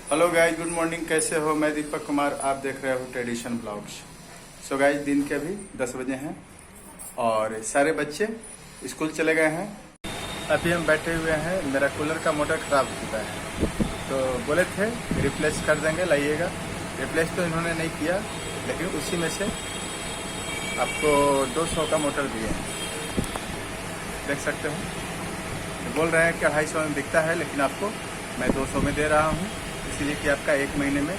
Hello guys, good morning. कैसे हो? मैं दीपक कुमार, आप देख रहे हो ट्रेडिशन ब्लॉग्स। सो गाइज, दिन के अभी 10 बजे हैं और सारे बच्चे स्कूल चले गए हैं। अभी हम बैठे हुए हैं। मेरा कूलर का मोटर ख़राब हो चुका है, तो बोले थे रिप्लेस कर देंगे, लाइएगा। रिप्लेस तो इन्होंने नहीं किया, लेकिन उसी में से आपको 200 का मोटर दिए हैं, देख सकते हो। बोल रहे हैं कि 250 में बिकता है, लेकिन आपको मैं 200 में दे रहा हूँ, इसलिए कि आपका 1 महीने में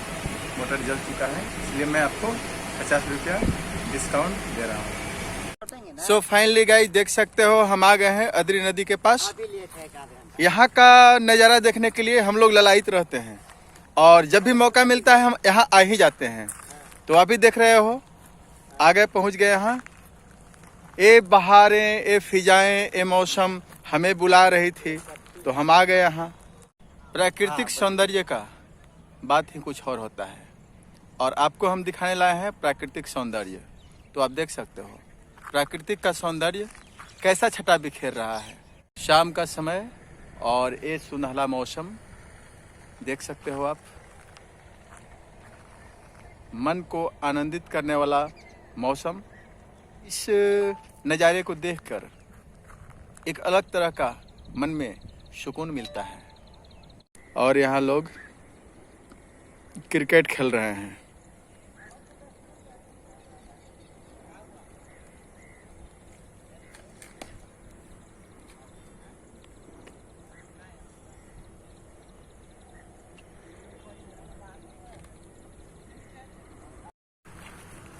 मोटर जल चुका है, इसलिए मैं आपको 50 रुपया डिस्काउंट दे रहा हूँ। सो फाइनली गाइस, देख सकते हो हम आ गए हैं अदरी नदी के पास। यहाँ का नज़ारा देखने के लिए हम लोग ललायित रहते हैं और जब भी मौका मिलता है हम यहाँ आ ही जाते हैं। तो आप ही देख रहे हो, आगे पहुँच गए यहाँ। ये बहारें, ये फिजाएं, ये मौसम हमें बुला रही थी, तो हम आ गए यहाँ। प्राकृतिक सौंदर्य का बात ही कुछ और होता है, और आपको हम दिखाने लाए हैं प्राकृतिक सौंदर्य। तो आप देख सकते हो प्राकृतिक का सौंदर्य कैसा छटा बिखेर रहा है। शाम का समय और ये सुनहला मौसम देख सकते हो आप। मन को आनंदित करने वाला मौसम। इस नज़ारे को देखकर एक अलग तरह का मन में सुकून मिलता है। और यहाँ लोग क्रिकेट खेल रहे हैं।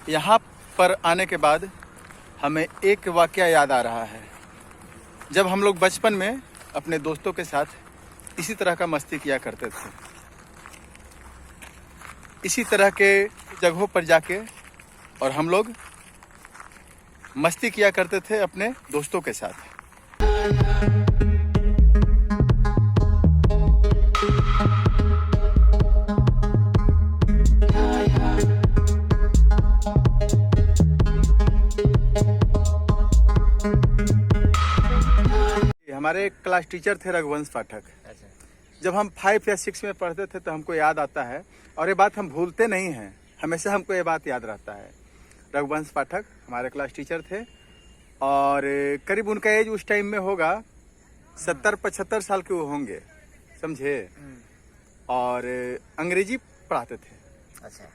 यहाँ पर आने के बाद हमें एक वाकया याद आ रहा है। जब हम लोग बचपन में अपने दोस्तों के साथ इसी तरह का मस्ती किया करते थे, इसी तरह के जगहों पर जाके, और हम लोग मस्ती किया करते थे अपने दोस्तों के साथ। हमारे क्लास टीचर थे रघुवंश पाठक। जब हम 5 या 6 में पढ़ते थे तो हमको याद आता है, और ये बात हम भूलते नहीं हैं, हमेशा हमको ये बात याद रहता है। रघुवंश पाठक हमारे क्लास टीचर थे, और करीब उनका एज उस टाइम में होगा 70-75 साल के वो होंगे, समझे। और अंग्रेजी पढ़ाते थे। अच्छा,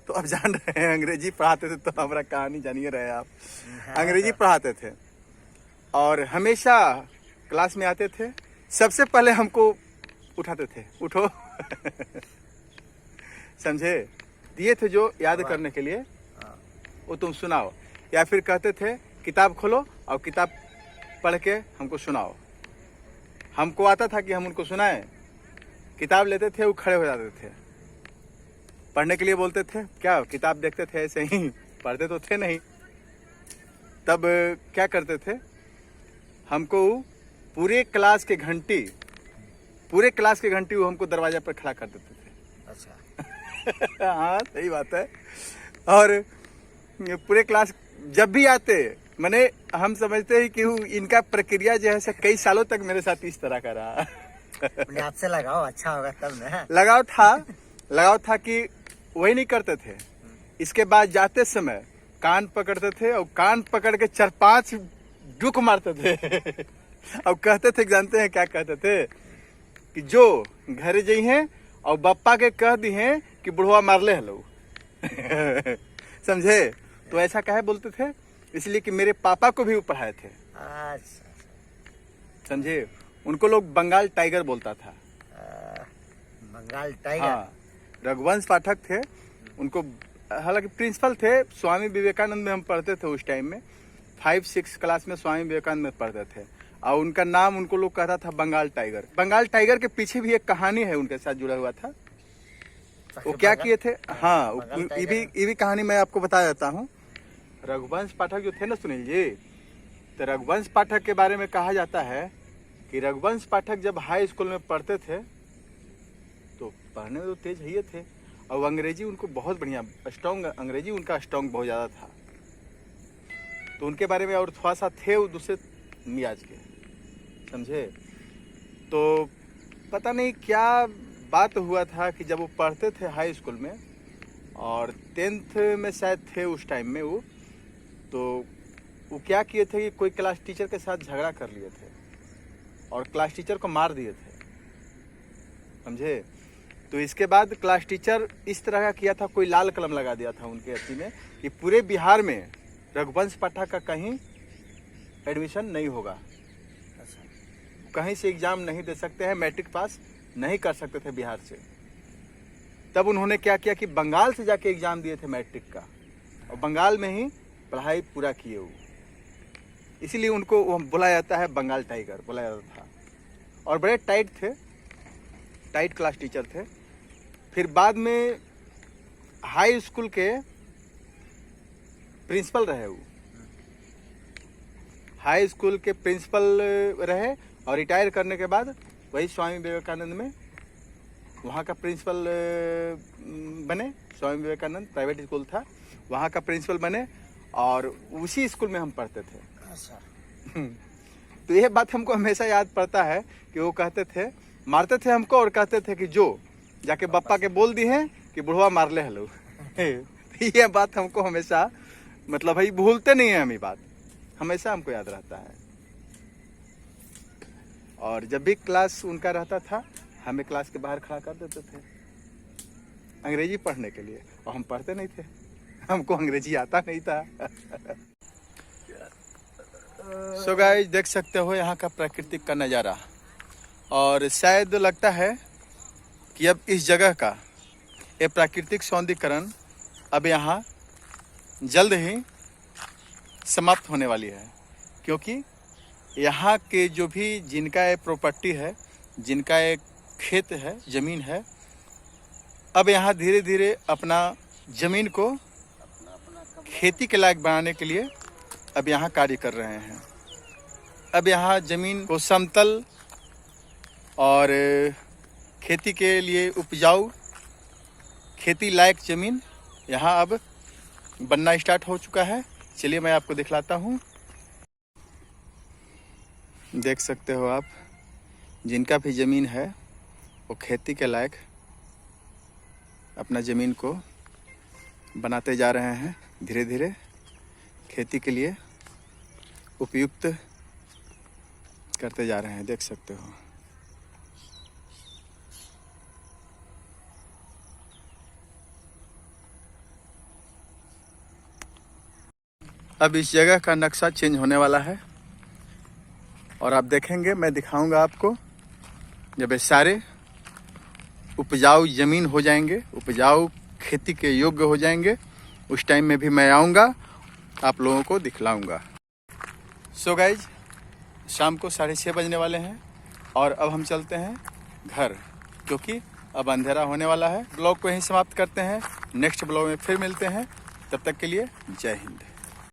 तो अब जान रहे हैं अंग्रेजी पढ़ाते थे, तो हमारा कहानी जानिए रहे आप। अंग्रेजी पढ़ाते थे और हमेशा क्लास में आते थे, सबसे पहले हमको उठाते थे, उठो समझे, दिए थे जो याद करने के लिए, वो तुम सुनाओ। या फिर कहते थे किताब खोलो और किताब पढ़ के हमको सुनाओ। हमको आता था कि हम उनको सुनाएं। किताब लेते थे, वो खड़े हो जाते थे, पढ़ने के लिए बोलते थे। क्या किताब देखते थे ऐसे ही, पढ़ते तो थे नहीं। तब क्या करते थे, हमको पूरे क्लास के घंटी वो हमको दरवाजा पर खड़ा कर देते थे। अच्छा हाँ, सही बात है। और पूरे क्लास जब भी आते, माने हम समझते हैं कि इनका प्रक्रिया जो है से कई सालों तक मेरे साथ इस तरह का रहा। आपसे लगाओ अच्छा होगा तब ना। लगाव था कि वही नहीं करते थे। इसके बाद जाते समय कान पकड़ते थे, और कान पकड़ के 4-5 डुक मारते थे और कहते थे, जानते हैं क्या कहते थे, कि जो घर जाइ हैं और बप्पा के कह दी हैं कि बुढ़वा मारले हलो समझे। तो ऐसा काहे बोलते थे, इसलिए कि मेरे पापा को भी वो पढ़ाए थे, अच्छा समझे। उनको लोग बंगाल टाइगर बोलता था। बंगाल टाइगर। हाँ, रघुवंश पाठक थे। उनको हालांकि प्रिंसिपल थे, स्वामी विवेकानंद में हम पढ़ते थे उस टाइम में, 5-6 क्लास में स्वामी विवेकानंद में पढ़ते थे, और उनका नाम उनको लोग कहता था बंगाल टाइगर। बंगाल टाइगर के पीछे भी एक कहानी है उनके साथ जुड़ा हुआ था। वो क्या किए थे, हाँ, ये भी कहानी मैं आपको बता देता हूँ। रघुवंश पाठक जो थे ना सुनील जी, तो रघुवंश पाठक के बारे में कहा जाता है कि रघुवंश पाठक जब हाई स्कूल में पढ़ते थे तो पढ़ने में तो तेज ही थे, और अंग्रेजी उनको बहुत बढ़िया स्ट्रॉन्ग, अंग्रेजी उनका स्ट्रॉन्ग बहुत ज़्यादा था। तो उनके बारे में और थोड़ा सा थे वो दूसरे मियाज के, समझे। तो पता नहीं क्या बात हुआ था कि जब वो पढ़ते थे हाई स्कूल में और 10th में शायद थे उस टाइम में तो वो क्या किए थे कि कोई क्लास टीचर के साथ झगड़ा कर लिए थे और क्लास टीचर को मार दिए थे, समझे। तो इसके बाद क्लास टीचर इस तरह का किया था, कोई लाल कलम लगा दिया था उनके अथी में कि पूरे बिहार में रघुवंश पाठक का कहीं एडमिशन नहीं होगा, कहीं से एग्ज़ाम नहीं दे सकते हैं, मैट्रिक पास नहीं कर सकते थे बिहार से। तब उन्होंने क्या किया कि बंगाल से जाके एग्ज़ाम दिए थे मैट्रिक का और बंगाल में ही पढ़ाई पूरा किए वो, इसीलिए उनको वो बोला जाता है बंगाल टाइगर बोला जाता था। और बड़े टाइट क्लास टीचर थे। फिर बाद में हाई स्कूल के प्रिंसिपल रहे वो, हाई स्कूल के प्रिंसिपल रहे और रिटायर करने के बाद वही स्वामी विवेकानंद में वहाँ का प्रिंसिपल बने। स्वामी विवेकानंद प्राइवेट स्कूल था, वहाँ का प्रिंसिपल बने और उसी स्कूल में हम पढ़ते थे। तो ये बात हमको हमेशा याद पड़ता है कि वो कहते थे, मारते थे हमको और कहते थे कि जो जाके बप्पा के बोल दी हैं कि बुढ़वा मार ले हलो। ये बात हमको हमेशा मतलब भाई भूलते नहीं है हम, ये बात हमेशा हमको याद रहता है। और जब भी क्लास उनका रहता था हमें क्लास के बाहर खड़ा कर देते थे अंग्रेजी पढ़ने के लिए, और हम पढ़ते नहीं थे, हमको अंग्रेजी आता नहीं था। सो गाइस देख सकते हो यहाँ का प्राकृतिक का नज़ारा, और शायद लगता है कि अब इस जगह का ये प्राकृतिक सौंदर्यीकरण अब यहाँ जल्द ही समाप्त होने वाली है, क्योंकि यहाँ के जो भी जिनका एक प्रॉपर्टी है, जिनका एक खेत है, ज़मीन है, अब यहाँ धीरे धीरे अपना ज़मीन को खेती के लायक बनाने के लिए अब यहाँ कार्य कर रहे हैं। अब यहाँ ज़मीन को समतल और खेती के लिए उपजाऊ खेती लायक ज़मीन यहाँ अब बनना स्टार्ट हो चुका है। चलिए मैं आपको दिखलाता हूँ। देख सकते हो आप, जिनका भी ज़मीन है वो खेती के लायक अपना ज़मीन को बनाते जा रहे हैं, धीरे धीरे खेती के लिए उपयुक्त करते जा रहे हैं, देख सकते हो। अब इस जगह का नक्शा चेंज होने वाला है और आप देखेंगे, मैं दिखाऊंगा आपको, जब ये सारे उपजाऊ ज़मीन हो जाएंगे, उपजाऊ खेती के योग्य हो जाएंगे, उस टाइम में भी मैं आऊँगा, आप लोगों को दिखलाऊंगा। सो गाइज शाम को 6:30 बजने वाले हैं और अब हम चलते हैं घर, क्योंकि अब अंधेरा होने वाला है। ब्लॉग को यहीं समाप्त करते हैं, नेक्स्ट ब्लॉग में फिर मिलते हैं, तब तक के लिए जय हिंद।